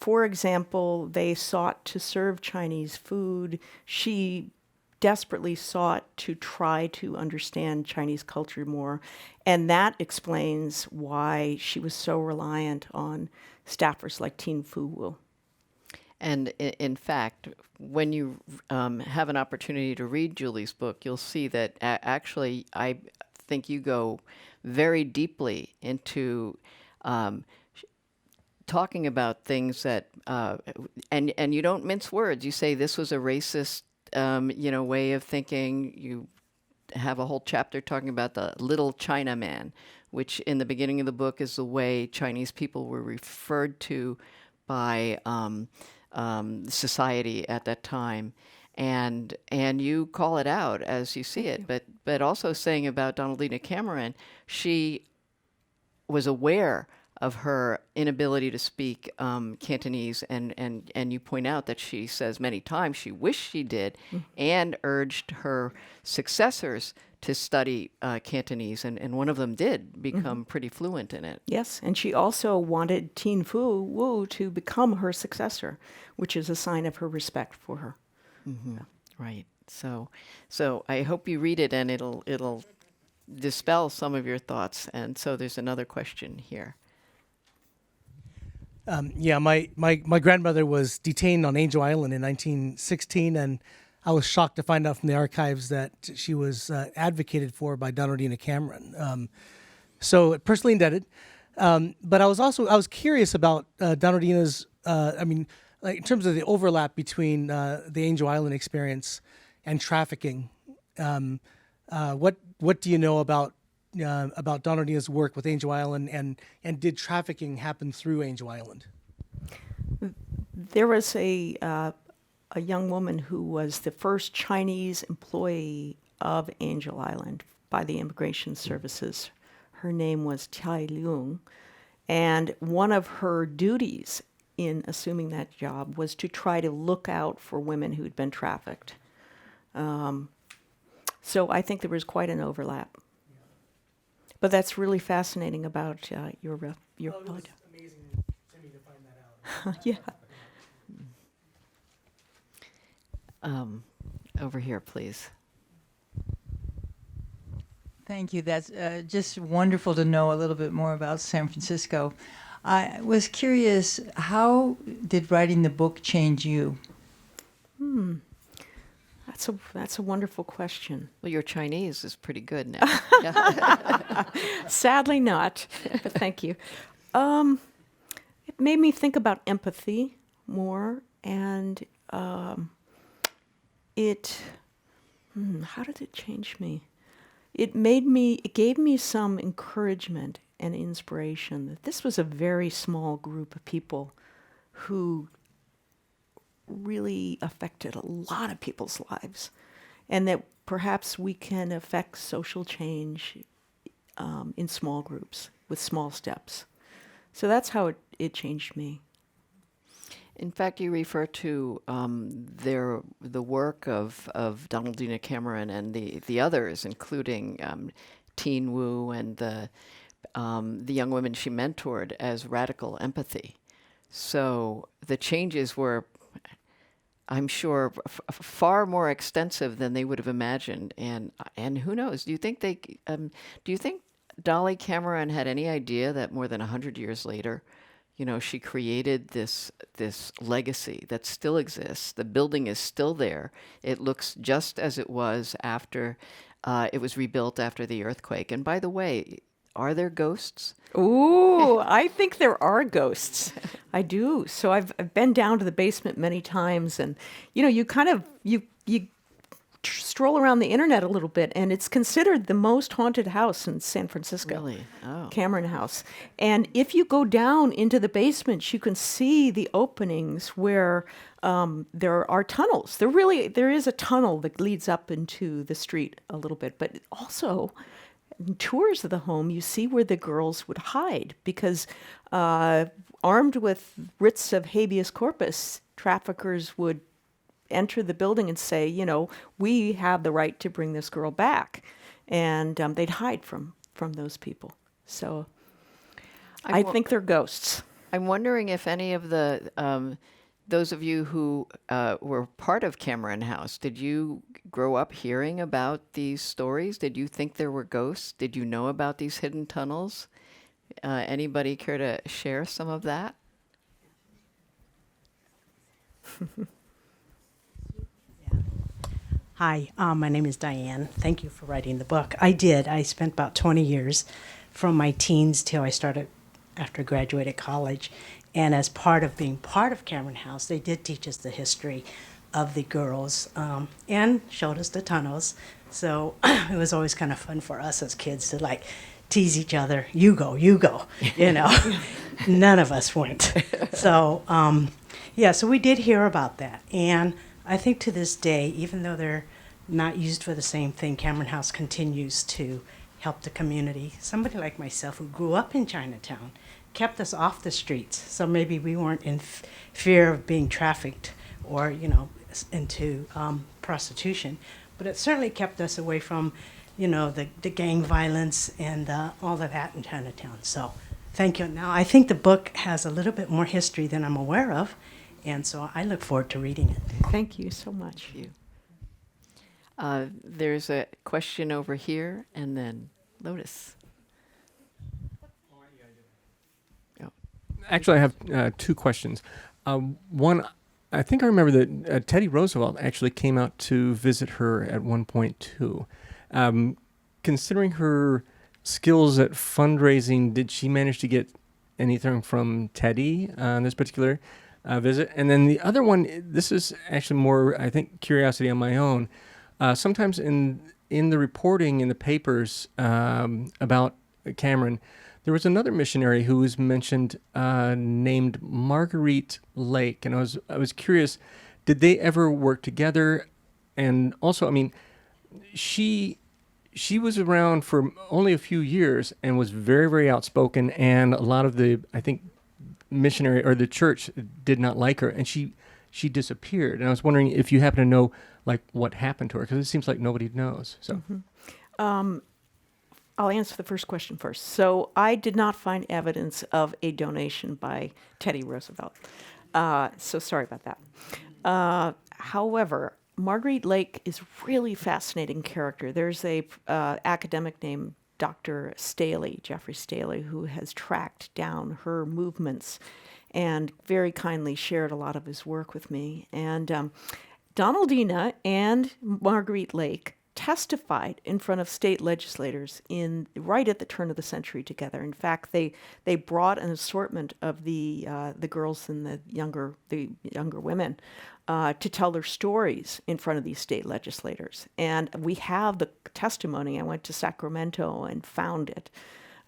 for example, they sought to serve Chinese food. She desperately sought to try to understand Chinese culture more. And that explains why she was so reliant on staffers like Tin Fu Wu.
And in fact, when you have an opportunity to read Julie's book, you'll see that actually I think you go very deeply into talking about things that, and you don't mince words. You say this was a racist, way of thinking. You have a whole chapter talking about the little China man, which in the beginning of the book is the way Chinese people were referred to by society at that time, and you call it out as you see it. But also saying about Donaldina Cameron, she was aware of her inability to speak Cantonese, and you point out that she says many times she wished she did, and urged her successors to study Cantonese, and one of them did become pretty fluent in it.
Yes, and she also wanted Tin Fu Wu to become her successor, which is a sign of her respect for her.
Right. So I hope you read it, and it'll dispel some of your thoughts. And so there's another question here.
My grandmother was detained on Angel Island in 1916, and I was shocked to find out from the archives that she was advocated for by Donaldina Cameron. So personally indebted. But I was curious about Donaldina's, in terms of the overlap between the Angel Island experience and trafficking. What do you know about Donaldina's work with Angel Island, and did trafficking happen through Angel Island?
There was a young woman who was the first Chinese employee of Angel Island by the Immigration Services. Her name was Tai Leung, and one of her duties in assuming that job was to try to look out for women who'd been trafficked. So I think there was quite an overlap. But that's really fascinating about your
It was
project.
amazing to me to find that out.
Yeah.
Over here, please.
Thank you. That's just wonderful to know a little bit more about San Francisco. I was curious, how did writing the book change you?
That's a wonderful question.
Well, your Chinese is pretty good now. Yeah.
Sadly not, but thank you. It made me think about empathy more, and how did it change me? It gave me some encouragement and inspiration that this was a very small group of people who really affected a lot of people's lives, and that perhaps we can affect social change in small groups with small steps. So that's how it changed me.
In fact, you refer to the work of Donaldina Cameron and the others, including Tin Wu and the young women she mentored, as radical empathy. So the changes were, I'm sure, far more extensive than they would have imagined. And who knows? Do you think Dolly Cameron had any idea that more than 100 years later, she created this legacy that still exists? The building is still there. It looks just as it was after it was rebuilt after the earthquake. And by the way, are there ghosts?
Ooh, I think there are ghosts. I do. So I've been down to the basement many times, and you stroll around the internet a little bit, and it's considered the most haunted house in San Francisco.
Really? Oh.
Cameron House. And if you go down into the basement, you can see the openings where there are tunnels. There is a tunnel that leads up into the street a little bit, but also in tours of the home, you see where the girls would hide because armed with writs of habeas corpus, traffickers would enter the building and say, we have the right to bring this girl back. And they'd hide from those people. So I think they're ghosts.
I'm wondering if any of the those of you who were part of Cameron House, did you grow up hearing about these stories? Did you think there were ghosts? Did you know about these hidden tunnels? Anybody care to share some of that?
Hi, my name is Diane. Thank you for writing the book. I did. I spent about 20 years from my teens till I started after I graduated college. And as part of being part of Cameron House, they did teach us the history of the girls and showed us the tunnels. So it was always kind of fun for us as kids to tease each other. You go, None of us went. So, so we did hear about that. And I think to this day, even though they're not used for the same thing, Cameron House continues to help the community. Somebody like myself who grew up in Chinatown kept us off the streets, so maybe we weren't in fear of being trafficked or, into prostitution. But it certainly kept us away from, the gang violence and all of that in Chinatown. So thank you. Now, I think the book has a little bit more history than I'm aware of. And so I look forward to reading it.
Thank you so much.
Thank you. There's a question over here, and then Lotus.
Actually, I have two questions. One, I think I remember that Teddy Roosevelt actually came out to visit her at one point, too. Considering her skills at fundraising, did she manage to get anything from Teddy on this particular visit? And then the other one, this is actually more, I think, curiosity on my own. Sometimes in the reporting in the papers about Cameron, there was another missionary who was mentioned named Marguerite Lake, and I was curious, did they ever work together? And also, I mean, she was around for only a few years and was very, very outspoken, and a lot of the, I think, missionary or the church did not like her, and she disappeared. And I was wondering if you happen to know what happened to her, because it seems like nobody knows. So.
I'll answer the first question first. So I did not find evidence of a donation by Teddy Roosevelt. So sorry about that. However, Marguerite Lake is really fascinating character. There's a academic named Dr. Staley, Jeffrey Staley, who has tracked down her movements and very kindly shared a lot of his work with me. And Donaldina and Marguerite Lake testified in front of state legislators right at the turn of the century together. In fact, they brought an assortment of the girls and the younger women to tell their stories in front of these state legislators. And we have the testimony. I went to Sacramento and found it,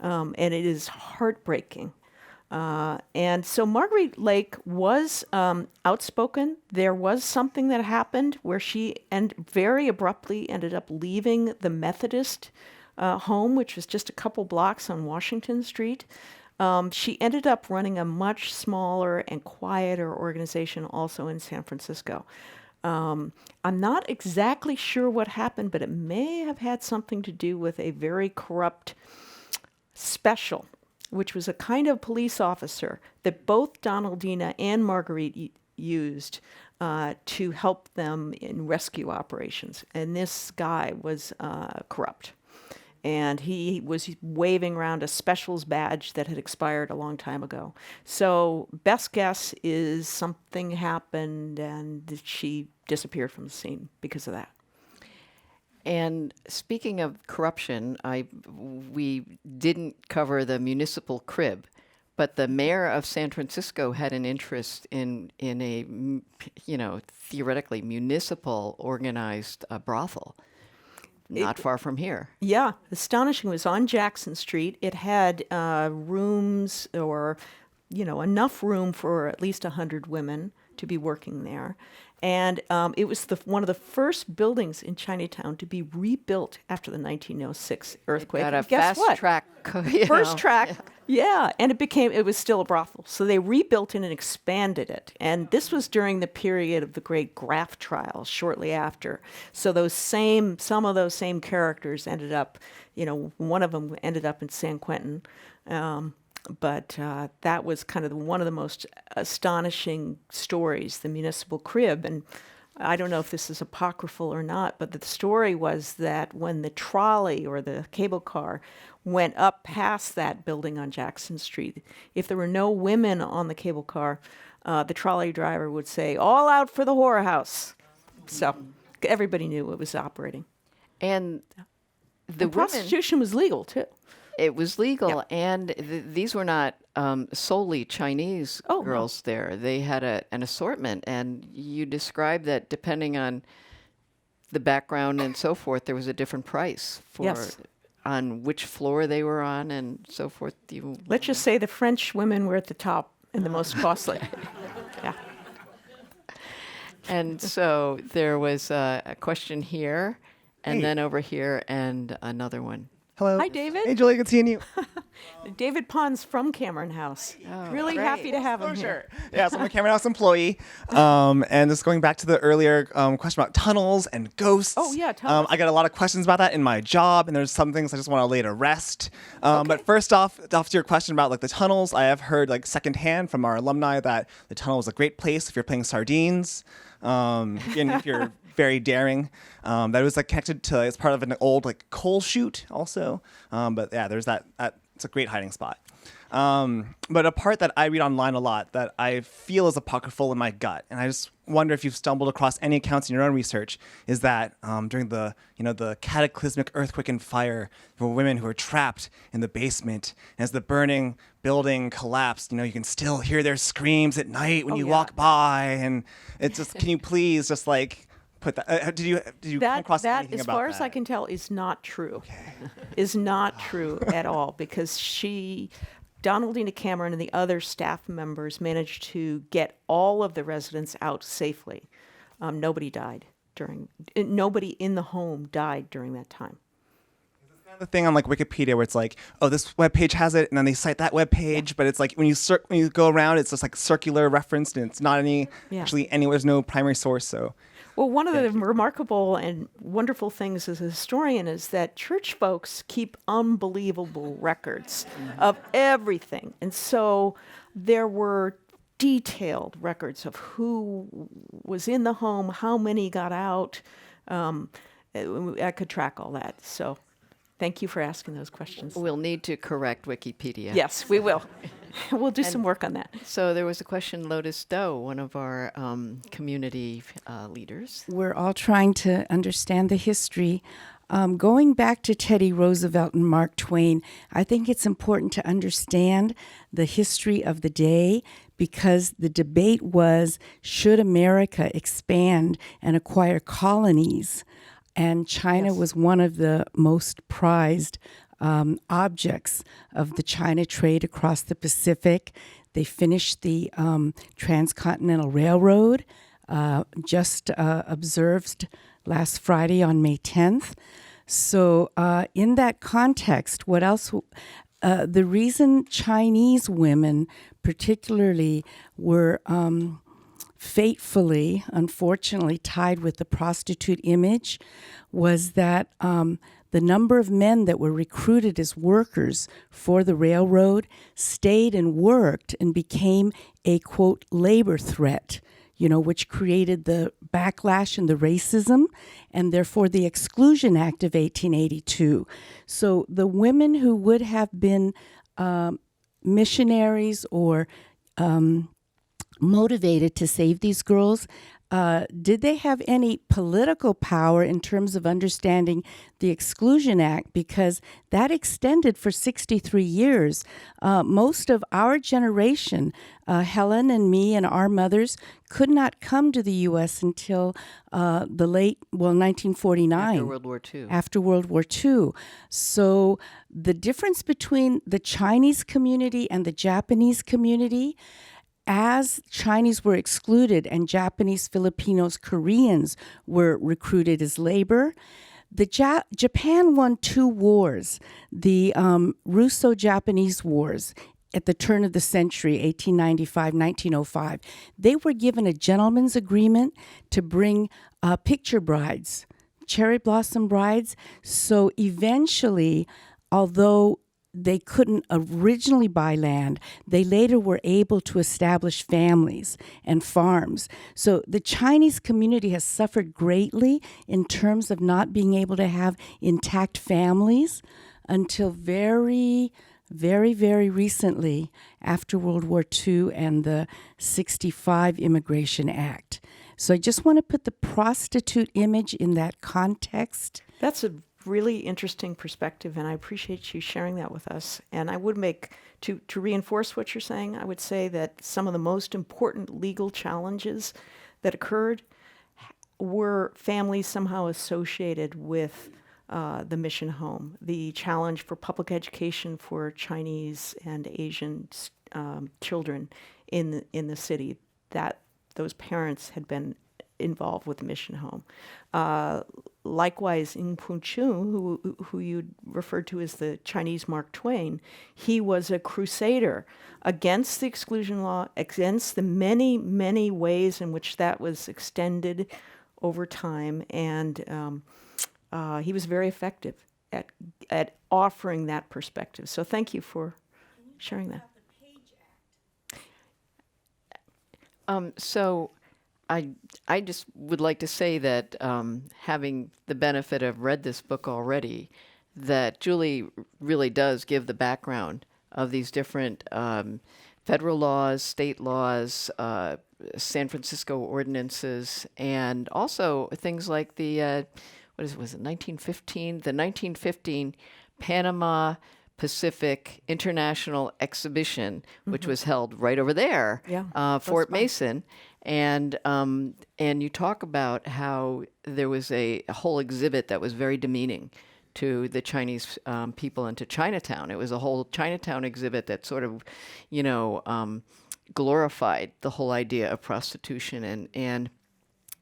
and it is heartbreaking. And so Marguerite Lake was outspoken. There was something that happened where she very abruptly ended up leaving the Methodist home, which was just a couple blocks on Washington Street. She ended up running a much smaller and quieter organization also in San Francisco. I'm not exactly sure what happened, but it may have had something to do with a very corrupt special, which was a kind of police officer that both Donaldina and Marguerite used to help them in rescue operations. And this guy was corrupt. And he was waving around a specials badge that had expired a long time ago. So best guess is something happened and she disappeared from the scene because of that.
And speaking of corruption, we didn't cover the municipal crib, but the mayor of San Francisco had an interest in a theoretically municipal organized brothel not far from here.
Yeah, astonishing. It was on Jackson Street. It had rooms or, enough room for at least 100 women to be working there. And it was one of the first buildings in Chinatown to be rebuilt after the 1906 earthquake.
Got a
And guess
fast
what?
track.
First track, yeah, and it was still a brothel. So they rebuilt it and expanded it. And this was during the period of the great Graff trials, shortly after. So some of those same characters ended up, one of them ended up in San Quentin. But that was kind of one of the most astonishing stories, the municipal crib. And I don't know if this is apocryphal or not, but the story was that when the trolley or the cable car went up past that building on Jackson Street, if there were no women on the cable car, the trolley driver would say, "All out for the whorehouse." So everybody knew it was operating.
And the
And
women,
prostitution was legal, too.
it was legal, and these were not solely Chinese
Oh, no.
girls there. They had an assortment, and you described that depending on the background and so forth, there was a different price for
Yes.
on which floor they were on and so forth.
Let's just say the French women were at the top and the most costly. Yeah.
And so there was a question here, and
Hey.
then over here, and another one.
Hello.
Hi, David.
Hey, Julie. Good seeing you.
David Pons from Cameron House.
Oh,
Really
great.
happy to have him here.
Sure. Yeah, so I'm a Cameron House employee. And just going back to the earlier question about tunnels and ghosts.
Oh, yeah, tell us.
I get a lot of questions about that in my job, and there's some things I just want to lay to rest. But first off to your question about like the tunnels, I have heard like secondhand from our alumni that the tunnel is a great place if you're playing sardines, and if you're very daring. That was like connected to, it's part of an old like coal chute also. But yeah, there's that. It's a great hiding spot. But a part that I read online a lot that I feel is apocryphal in my gut, and I just wonder if you've stumbled across any accounts in your own research, is that during the the cataclysmic earthquake and fire, there were women who were trapped in the basement, and as the burning building collapsed, you can still hear their screams at night when you walk by, and it's just, can you please just like put that? Did you come
That,
across
that
anything
as
about
far
that?
as I can tell, is not true. Is not true at all, because Donaldina Cameron and the other staff members managed to get all of the residents out safely. Nobody died nobody in the home died during that time.
The thing on like Wikipedia where it's like, oh, this webpage has it, and then they cite that webpage, but it's like when you go around, it's just like circular referenced, and it's not actually anywhere. There's no primary source. So
Well, one of the remarkable and wonderful things as a historian is that church folks keep unbelievable records of everything. And so there were detailed records of who was in the home, how many got out. I could track all that. So thank you for asking those questions.
We'll need to correct Wikipedia.
Yes, we will. We'll do some work on that.
So there was a question, Lotus Doe, one of our community leaders.
We're all trying to understand the history. Going back to Teddy Roosevelt and Mark Twain, I think it's important to understand the history of the day, because the debate was, should America expand and acquire colonies? And China was one of the most prized objects of the China trade across the Pacific. They finished the Transcontinental Railroad, just observed last Friday on May 10th. So in that context, what else? The reason Chinese women particularly were fatefully, unfortunately, tied with the prostitute image was that the number of men that were recruited as workers for the railroad stayed and worked and became a, quote, labor threat, which created the backlash and the racism, and therefore the Exclusion Act of 1882. So the women who would have been missionaries or motivated to save these girls did they have any political power in terms of understanding the Exclusion Act? Because that extended for 63 years. Most of our generation, Helen and me and our mothers, could not come to the U.S. until the late, 1949.
After World War II.
After World War II. So the difference between the Chinese community and the Japanese community, as Chinese were excluded and Japanese, Filipinos, Koreans were recruited as labor, Japan won 2 wars, the Russo-Japanese Wars at the turn of the century, 1895, 1905. They were given a gentleman's agreement to bring picture brides, cherry blossom brides. So eventually, although they couldn't originally buy land, they later were able to establish families and farms. So the Chinese community has suffered greatly in terms of not being able to have intact families until very, very, very recently, after World War II and the 65 Immigration Act. So I just want to put the prostitute image in that context.
That's a really interesting perspective, and I appreciate you sharing that with us. And I would make, to reinforce what you're saying, I would say that some of the most important legal challenges that occurred were families somehow associated with the mission home. The challenge for public education for Chinese and Asian children in the city, that those parents had been involved with the mission home. Likewise, Ng Pun Chu, who you referred to as the Chinese Mark Twain, he was a crusader against the exclusion law, against the many, many ways in which that was extended over time, and he was very effective at offering that perspective. So thank you for sharing that.
So I just would like to say that having the benefit of read this book already, that Julie really does give the background of these different federal laws, state laws, San Francisco ordinances, and also things like the, was it 1915? The 1915 Panama Pacific International Exhibition, which was held right over there, Fort Mason. And you talk about how there was a whole exhibit that was very demeaning to the Chinese people and to Chinatown. It was a whole Chinatown exhibit that sort of, glorified the whole idea of prostitution. And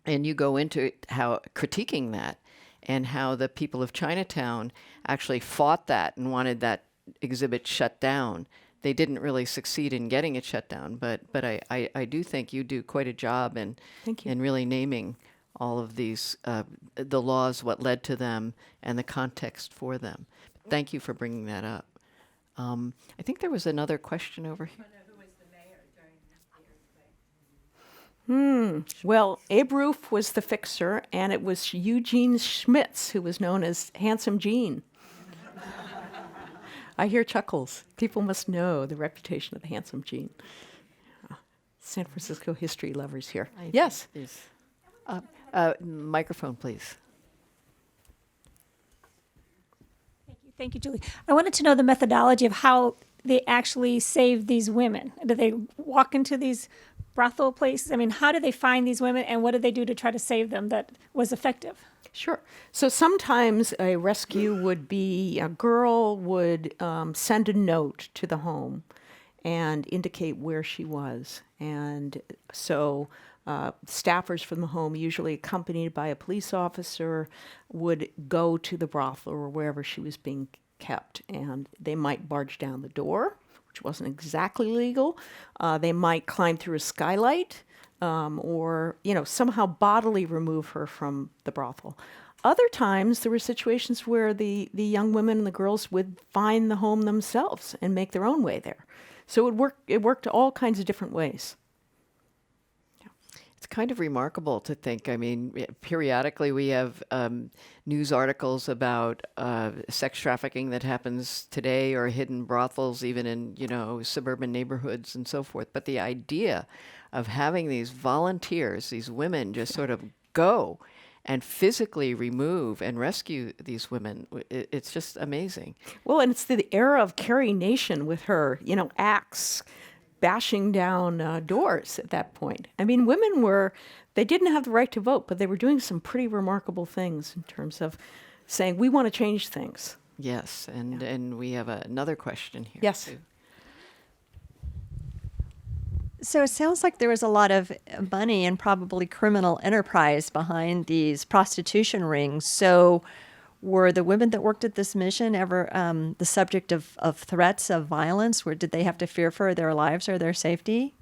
you go into how critiquing that and how the people of Chinatown actually fought that and wanted that exhibit shut down. They didn't really succeed in getting it shut down, but I do think you do quite a job in really naming all of these, the laws, what led to them, and the context for them. Thank you for bringing that up. I think there was another question over here.
Well, Abe Roof was the fixer, and it was Eugene Schmitz who was known as Handsome Gene. I hear chuckles. People must know the reputation of the Handsome Gene. San Francisco history lovers here. Yes.
Microphone, please.
Thank you, Julie. I wanted to know the methodology of how they actually saved these women. Did they walk into these brothel places? I mean, how did they find these women, and what did they do to try to save them that was effective?
Sure. So sometimes a rescue would be a girl would send a note to the home and indicate where she was. And so staffers from the home, usually accompanied by a police officer, would go to the brothel or wherever she was being kept. And they might barge down the door, which wasn't exactly legal. They might climb through a skylight. Or somehow bodily remove her from the brothel. Other times, there were situations where the young women and the girls would find the home themselves and make their own way there. So it worked all kinds of different ways.
It's It's kind of remarkable to think. I mean, periodically we have news articles about sex trafficking that happens today, or hidden brothels, even in suburban neighborhoods and so forth. But the idea of having these volunteers, these women, just sort of go and physically remove and rescue these women, it's just amazing.
Well, and it's the era of Carrie Nation with her, axe bashing down doors at that point. I mean, they didn't have the right to vote, but they were doing some pretty remarkable things in terms of saying, we want to change things.
Yes, and we have another question here.
Yes.
too.
So it sounds like there was a lot of money and probably criminal enterprise behind these prostitution rings. So were the women that worked at this mission ever the subject of threats of violence? Did they have to fear for their lives or their safety?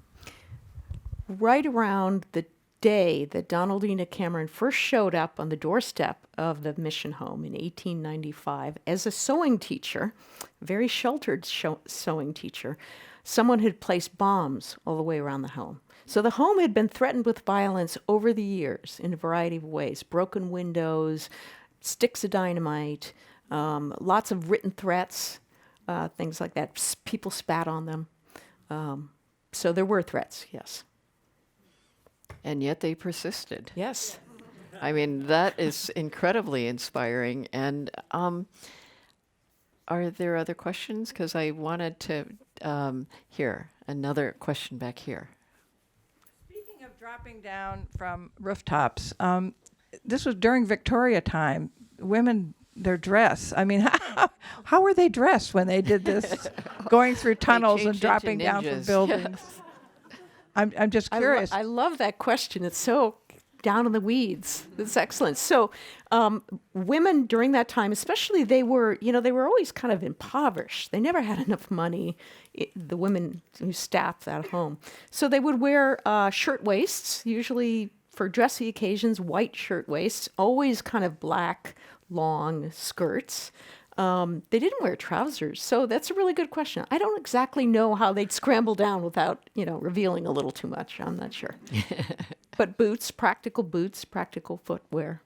Right around the day that Donaldina Cameron first showed up on the doorstep of the mission home in 1895 as a sewing teacher, very sheltered sewing teacher, someone had placed bombs all the way around the home. So the home had been threatened with violence over the years in a variety of ways: broken windows, sticks of dynamite, lots of written threats, things like that. People spat on them. So there were threats, yes.
And yet they persisted.
Yes.
I mean, that is incredibly inspiring. And are there other questions? Because I wanted to hear another question back here.
Speaking of dropping down from rooftops, this was during Victoria time. Women, their dress. I mean, how were they dressed when they did this? Going through tunnels and
changed
dropping
into
down from
ninjas.
buildings. I'm just curious.
I love that question. It's so down in the weeds. It's excellent. So, women during that time, especially, they were always kind of impoverished. They never had enough money. The women who staffed that home, so they would wear shirt waists, usually for dressy occasions, white shirt waists, always kind of black long skirts. They didn't wear trousers, so that's a really good question. I don't exactly know how they'd scramble down without, revealing a little too much. I'm not sure. But boots, practical footwear.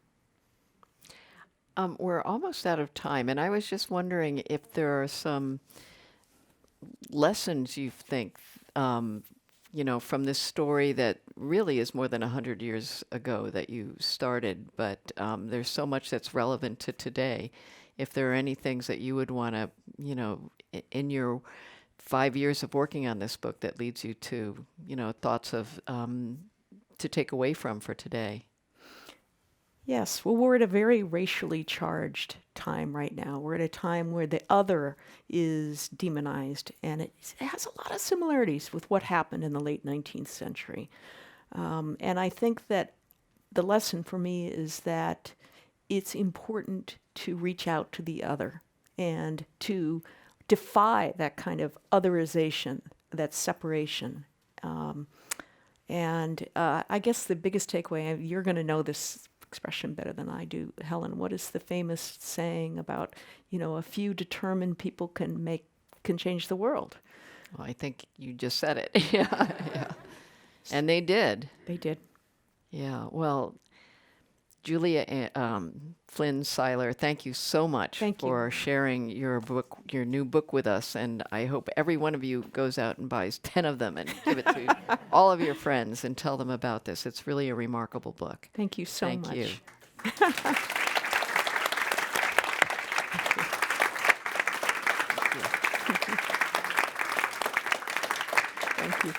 We're almost out of time, and I was just wondering if there are some lessons you think, from this story that really is more than 100 years ago that you started, but there's so much that's relevant to today. If there are any things that you would want to, in your 5 years of working on this book that leads you to, thoughts of to take away from for today.
Yes, well, we're at a very racially charged time right now. We're at a time where the other is demonized, and it has a lot of similarities with what happened in the late 19th century. And I think that the lesson for me is that it's important to reach out to the other and to defy that kind of otherization, that separation. And I guess the biggest takeaway, you're going to know this expression better than I do, Helen. What is the famous saying about, a few determined people can change the world?
Well, I think you just said it. Yeah. And they did.
They did.
Yeah. Well, Julia Flynn Seiler, thank you so much for sharing your new book with us. And I hope every one of you goes out and buys 10 of them and give it to all of your friends and tell them about this. It's really a remarkable book.
Thank you so much.
Thank you.
Thank you.